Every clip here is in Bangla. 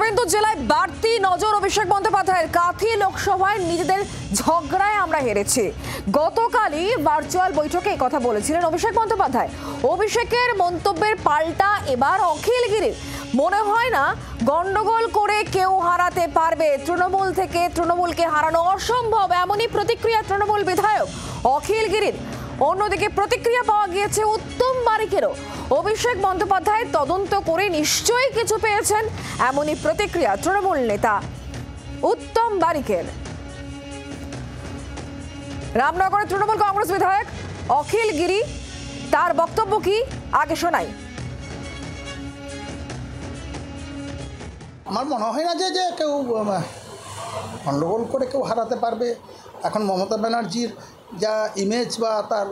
শুভেন্দু জেলায় বাড়তি নজর অভিষেক বন্দ্যোপাধ্যায়ের। কাঁথি লোকসভায় নিজেদের ঝগড়ায় আমরা হেরেছি। গতকালই ভার্চুয়াল বৈঠকে কথা বলেছিলেন অভিষেক বন্দ্যোপাধ্যায়। অভিষেকের মন্তব্যের পাল্টা এবার অখিলগিরি। মনে হয় না গন্ডগোল করে কেউ হারাতে পারবে, তৃণমূল থেকে তৃণমূলকে হারানো অসম্ভব, এমনই প্রতিক্রিয়া তৃণমূল বিধায়ক অখিলগিরির। অন্যদিকে প্রতিক্রিয়া পাওয়া গিয়েছে উত্তম বারিকেরও। অভিষেক বন্দ্যোপাধ্যায় তদন্ত করে নিশ্চয়ই কিছু পেয়েছেন, এমনই প্রতিক্রিয়া তৃণমূল নেতা উত্তম বারিকের। রামনগরের তৃণমূল কংগ্রেস বিধায়ক অখিলগিরি, তার বক্তব্য কি আগে শোনাই। আমার মনে হয় না যে কেউ গণ্ডগোল করে কেউ হারাতে পারবে। এখন মমতা ব্যানার্জির যা ইমেজ বা তার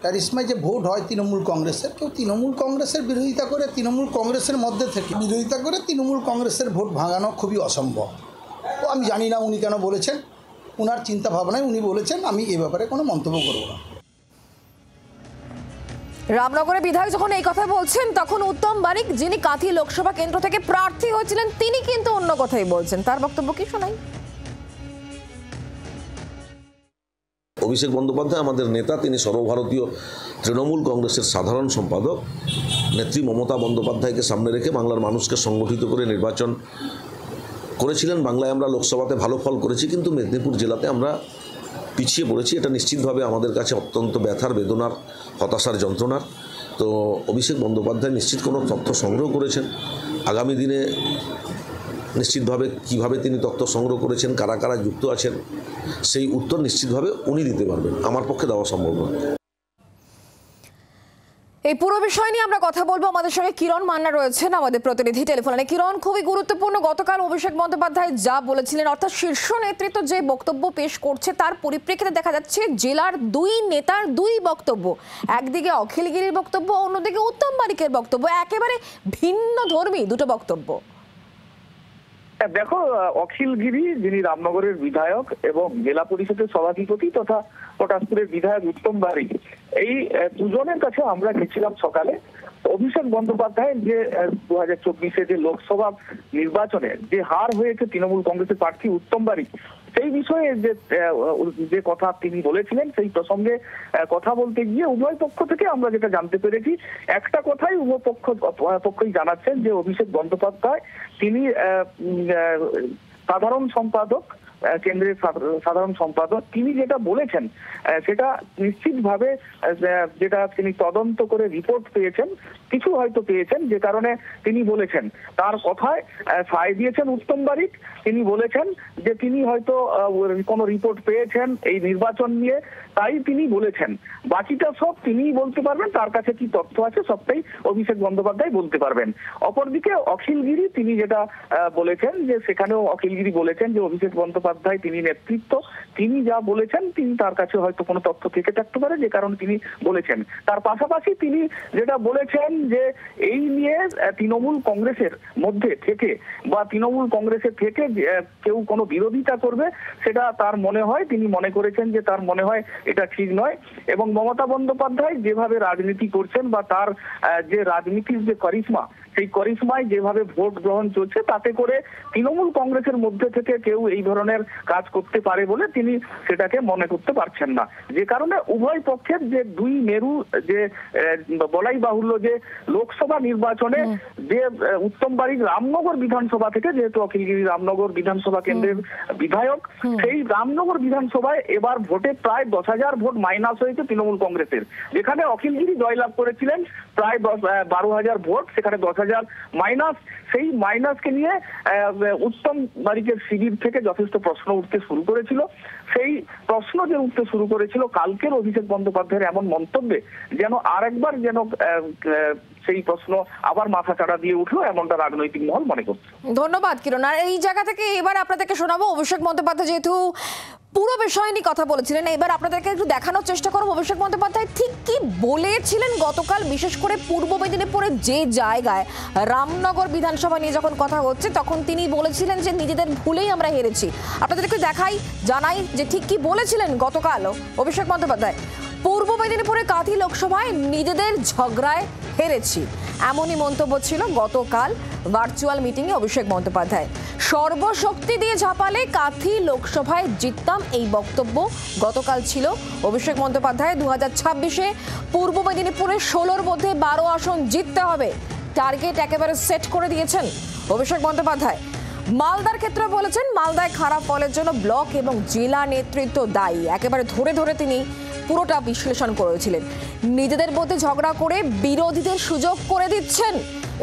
ক্যারিশমায় যে ভোট হয় তৃণমূল কংগ্রেসের, কেউ তৃণমূল কংগ্রেসের বিরোধিতা করে তৃণমূল কংগ্রেসের মধ্যে থেকে বিরোধিতা করে তৃণমূল কংগ্রেসের ভোট ভাঙানো খুবই অসম্ভব। তো আমি জানি না উনি কেন বলেছেন, ওনার চিন্তা ভাবনায় উনি বলেছেন, আমি এ ব্যাপারে কোনো মন্তব্য করব না। রামনগরের বিধায়ক যখন এই কথা বলছেন, তখন উত্তম বারিক, যিনি কাঁথি লোকসভা কেন্দ্র থেকে প্রার্থী হয়েছিলেন, তিনি কিন্তু অন্য কথাই বলছেন। তার বক্তব্য কি শোনাই। অভিষেক বন্দ্যোপাধ্যায় আমাদের নেতা, তিনি সর্বভারতীয় তৃণমূল কংগ্রেসের সাধারণ সম্পাদক। নেত্রী মমতা বন্দ্যোপাধ্যায়কে সামনে রেখে বাংলার মানুষকে সংগঠিত করে নির্বাচন করেছিলেন। বাংলায় আমরা লোকসভাতে ভালো ফল করেছি, কিন্তু মেদিনীপুর জেলাতে আমরা পিছিয়ে পড়েছি। এটা নিশ্চিতভাবে আমাদের কাছে অত্যন্ত ব্যথার, বেদনার, হতাশার, যন্ত্রণার। তো অভিষেক বন্দ্যোপাধ্যায় নিশ্চিত কোনো তথ্য সংগ্রহ করেছেন। আগামী দিনে নিশ্চিতভাবে কিভাবে তিনি তথ্য সংগ্রহ করেছেন, কারা কারা যুক্ত আছেন, সেই উত্তর নিশ্চিতভাবে উনি দিতে পারবেন, আমার পক্ষে দেওয়া সম্ভব নয়। এই পুরো বিষয় নিয়ে আমরা কথা বলবো। আমাদের সঙ্গে কিরণ মান্না রয়েছেন, আমাদের প্রতিনিধি টেলিফোনে। কিরণ, খুবই গুরুত্বপূর্ণ, গতকাল অভিষেক বন্দ্যোপাধ্যায় যা বলেছিলেন, অর্থাৎ শীর্ষ নেতৃত্ব যে বক্তব্য পেশ করছে, তার পরিপ্রেক্ষিতে দেখা যাচ্ছে জেলার দুই নেতার দুই বক্তব্য। একদিকে অখিলগিরির বক্তব্য, অন্যদিকে উত্তম বারিকের বক্তব্য। একেবারে ভিন্ন ধর্মী দুটো বক্তব্য। দেখো, অখিলগিরি, যিনি রামনগরের বিধায়ক এবং জেলা পরিষদের সভাধিপতি তথা পটাশপুরের বিধায়ক উত্তম বারিক, এই দুজনের কাছে আমরা গেছিলাম সকালে। অভিষেক বন্দ্যোপাধ্যায় যে 2024-এ যে লোকসভা নির্বাচনে যে হার হয়েছে তৃণমূল কংগ্রেসের প্রার্থী উত্তম বারিক, সেই বিষয়ে যে কথা তিনি বলেছিলেন, সেই প্রসঙ্গে কথা বলতে গিয়ে উভয় পক্ষ থেকে আমরা যেটা জানতে পেরেছি, একটা কথাই উভয় পক্ষই জানাচ্ছেন যে অভিষেক বন্দ্যোপাধ্যায় তিনি সাধারণ সম্পাদক, কেন্দ্রের সাধারণ সম্পাদক, তিনি যেটা বলেছেন সেটা নিশ্চিতভাবে যেটা তিনি তদন্ত করে রিপোর্ট পেয়েছেন, কিছু হয়তো পেয়েছেন, যে কারণে তিনি বলেছেন। তার কথায় সায় দিয়েছেন উত্তম বারিক। তিনি বলেছেন যে তিনি হয়তো কোনো রিপোর্ট পেয়েছেন এই নির্বাচন নিয়ে, তাই তিনি বলেছেন। বাকিটা সব তিনিই বলতে পারবেন, তার কাছে কি তথ্য আছে সবটাই অভিষেক বন্দ্যোপাধ্যায় বলতে পারবেন। অপরদিকে অখিলগিরি, তিনি যেটা বলেছেন, যে সেখানেও অখিলগিরি বলেছেন যে অভিষেক বন্দ্যোপাধ্যায় তিনি নেতৃত্ব, তিনি যা বলেছেন, তিনি তার কাছে হয়তো কোনো তথ্য থেকে থাকতে পারে, যে কারণে তিনি বলেছেন। তার পাশাপাশি তিনি যেটা বলেছেন যে এই নিয়ে তৃণমূল কংগ্রেসের মধ্যে থেকে বা তৃণমূল কংগ্রেসের থেকে কেউ কোনো বিরোধিতা করবে, সেটা তার মনে হয়, তিনি মনে করেছেন যে তার মনে হয় এটা ঠিক নয়। এবং মমতা বন্দ্যোপাধ্যায় যেভাবে রাজনীতি করছেন বা তার যে রাজনীতির যে করিশ্মা, সেই করিশ্মায় যেভাবে ভোট গ্রহণ চলছে, তাতে করে তৃণমূল কংগ্রেসের মধ্যে থেকে কেউ এই ধরনের কাজ করতে পারে বলে তিনি সেটাকে মনে করতে পারছেন না। যে কারণে উভয় পক্ষের যে দুই মেরু, যে বলাই বাহুল্য যে লোকসভা নির্বাচনে যে উত্তম বারিক রামনগর বিধানসভা থেকে, যেহেতু অখিলগিরি রামনগর বিধানসভা কেন্দ্রের বিধায়ক, সেই রামনগর বিধানসভায় এবার ভোটে প্রায় 10,000 ভোট মাইনাস হয়েছে তৃণমূল কংগ্রেসের। যেখানে অখিলগিরি জয়লাভ করেছিলেন প্রায় 12,000 ভোট, সেখানে 10,000 মাইনাস। সেই মাইনাসকে নিয়ে উত্তম বারিকের শিবির থেকে যথেষ্ট প্রশ্ন উঠতে শুরু করেছিল। সেই প্রশ্ন যে উঠতে শুরু করেছিল কালকের অভিষেক বন্দ্যোপাধ্যায়ের এমন মন্তব্যে, যেন আরেকবার যেন সেই প্রশ্ন আবার মাথা চাড়া দিয়ে উঠলো, এমনটা রাজনৈতিক মহল মনে করছে। ধন্যবাদ কিরণ। আর এই জায়গা থেকে এবার আপনাদেরকে শোনাবো অভিষেক বন্দ্যোপাধ্যায় যেহেতু পুরো বিষয় নিয়ে কথা বলেছিলেন, এবার আপনাদেরকে একটু দেখানোর চেষ্টা করব অভিষেক বন্দ্যোপাধ্যায় ঠিক কি বলেছিলেন গতকাল, বিশেষ করে পূর্ব মেদিনীপুরের যে জায়গায় রামনগর বিধানসভা নিয়ে যখন কথা হচ্ছে, তখন তিনি বলেছিলেন যে নিজেদের ভুলেই আমরা হেরেছি। আপনাদেরকে দেখাই, জানাই যে ঠিক কি বলেছিলেন গতকাল অভিষেক বন্দ্যোপাধ্যায়। পূর্ব মেদিনীপুরে কাঁথি লোকসভায় নিজেদের ঝগড়ায় হেরেছি, এমনই মন্তব্য ছিল গতকাল ভার্চুয়াল মিটিংয়ে অভিষেক বন্দ্যোপাধ্যায়। সর্বশক্তি দিয়ে ঝাঁপালে কাঁথি লোকসভায় জিততাম, এই বক্তব্য গতকাল ছিল অভিষেক বন্দ্যোপাধ্যায়। 2026-এ পূর্ব মেদিনীপুরে 16-র মধ্যে 12 আসন জিততে হবে, টার্গেট একেবারে সেট করে দিয়েছেন অভিষেক বন্দ্যোপাধ্যায়। মালদার ক্ষেত্রে বলেছেন, মালদায় খারাপ ফলের জন্য ব্লক এবং জেলা নেতৃত্ব দায়ী। একেবারে ধরে ধরে তিনি পুরোটা বিশ্লেষণ করেছিলেন। নিজেদের মধ্যে ঝগড়া করে বিরোধীদের সুযোগ করে দিচ্ছেন,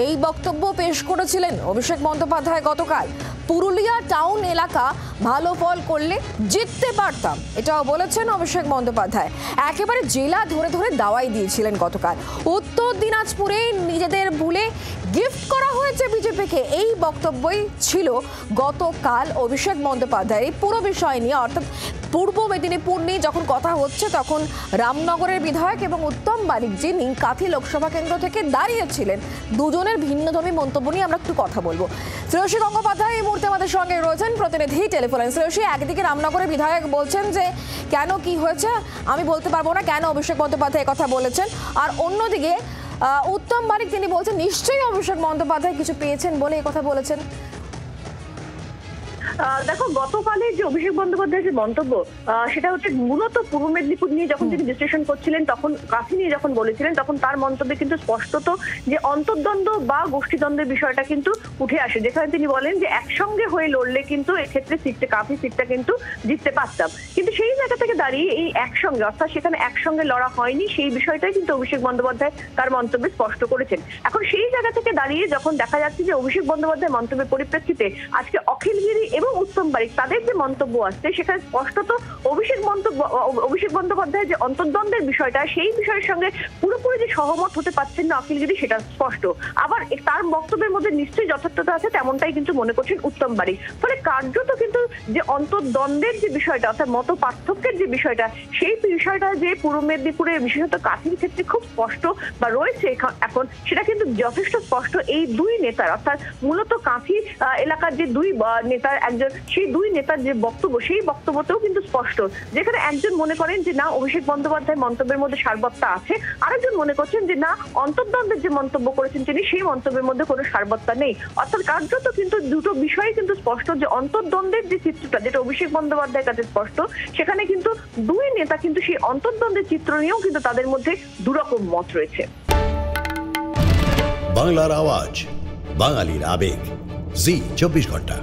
এই বক্তব্য পেশ করেছিলেন অভিষেক বন্দ্যোপাধ্যায় গতকাল। পুরুলিয়া টাউন এলাকা ভালো ফল করলে জিততে পারতাম, এটাও বলেছেন অভিষেক বন্দ্যোপাধ্যায়। একেবারে জেলা ধরে ধরে দাওয়াই দিয়েছিলেন গতকাল। উত্তর দিনাজপুরে নিজেদের ভুলে গিফট করা হয়েছে বিজেপিকে, এই বক্তব্যই ছিল গতকাল অভিষেক বন্দ্যোপাধ্যায়ের। পুরো বিষয় নিয়ে, অর্থাৎ পূর্ব মেদিনীপুর নিয়ে যখন কথা হচ্ছে, তখন রামনগরের বিধায়ক এবং উত্তম বারিক, যিনি কাঁথি লোকসভা কেন্দ্র থেকে দাঁড়িয়েছিলেন, দুজনের ভিন্নধর্মী মন্তব্য নিয়ে আমরা একটু কথা বলবো। শ্রেয়সী গঙ্গোপাধ্যায় এই মুহূর্তে আমাদের সঙ্গে রয়েছেন, প্রতিনিধি টেলিফোনে। শ্রেয়সী, একদিকে রামনগরের বিধায়ক বলছেন যে কেন কি হয়েছে আমি বলতে পারবো না, কেন অভিষেক বন্দ্যোপাধ্যায় কথা বলেছেন, আর অন্যদিকে উত্তম বারিক তিনি বলছেন নিশ্চয়ই অভিষেক বন্দ্যোপাধ্যায় কিছু পেয়েছেন বলে এই কথা বলেছেন। দেখো, গতকালের যে অভিষেক বন্দ্যোপাধ্যায়ের যে মন্তব্য, সেটা হচ্ছে মূলত পূর্ব মেদিনীপুর নিয়ে যখন তিনি বিশ্লেষণ করছিলেন, তখন কাঁথি নিয়ে যখন বলেছিলেন, তখন তার মন্তব্যে কিন্তু স্পষ্টত যে অন্তর্দ্বন্দ্ব বা গোষ্ঠীদ্বন্দ্বের বিষয়টা কিন্তু উঠে আসে, যেখানে তিনি বলেন যে একসঙ্গে হয়ে লড়লে কিন্তু এক্ষেত্রে কাঁথি সিটটা কিন্তু জিততে পারতাম। কিন্তু সেই জায়গা থেকে দাঁড়িয়ে এই একসঙ্গে, অর্থাৎ সেখানে একসঙ্গে লড়া হয়নি, সেই বিষয়টাই কিন্তু অভিষেক বন্দ্যোপাধ্যায় তার মন্তব্যে স্পষ্ট করেছেন। এখন সেই জায়গা থেকে দাঁড়িয়ে যখন দেখা যাচ্ছে যে অভিষেক বন্দ্যোপাধ্যায় মন্তব্যের পরিপ্রেক্ষিতে আজকে অখিলগিরি এবং উত্তম বারিক তাদের যে মন্তব্য আসছে, সেখানে স্পষ্টত অভিষেক বন্দ্যোপাধ্যায়ের যে অন্তর্দ্বন্দ্বের বিষয়টা, সেই বিষয়ের সঙ্গে পুরোপুরি যে সহমত হতে পারছেন না অখিলগিরি, সেটা স্পষ্ট। আবার তার বক্তব্যের মধ্যে নিশ্চয়ই যথার্থতা আছে, তেমনটাই কিন্তু মনে করছেন উত্তম বারিক। ফলে কার্যত কিন্তু যে অন্তর্দ্বন্দ্বের যে বিষয়টা, অর্থাৎ মত পার্থক্যের যে বিষয়টা, সেই বিষয়টা যে পূর্ব মেদিনীপুরে বিশেষত কাঁথির ক্ষেত্রে খুব স্পষ্ট বা রয়েছে এখন, সেটা কিন্তু যথেষ্ট স্পষ্ট এই দুই নেতার, অর্থাৎ মূলত কাঁথি এলাকার যে দুই নেতার একজন, সেই দুই নেতার যে বক্তব্য, সেই বক্তব্যতেও কিন্তু স্পষ্ট, যেখানে একজন মনে করেন যে না অভিষেক বন্দ্যোপাধ্যায় মন্তব্যের মধ্যে সারবত্তা আছে, আরেকজন মনে করছেন যে না অন্তর্দ্বন্দ্বের যে মন্তব্য করেছেন তিনি, সেই মন্তব্যের মধ্যে কোনো সারবত্তা নেই। অর্থাৎ কার্যত কিন্তু দুটো বিষয় কিন্তু স্পষ্ট, যে অন্তর্দ্বন্দ্বের যে চিত্রটা, যেটা অভিষেক বন্দ্যোপাধ্যায়ের কাছে স্পষ্ট, সেখানে কিন্তু দুই নেতা কিন্তু সেই অন্তর্দ্বন্দ্বের চিত্র নিয়েও কিন্তু তাদের মধ্যে দুরকম মত রয়েছে। বাংলার আওয়াজ, বাঙালির আবেগ, জি 24 ঘন্টা।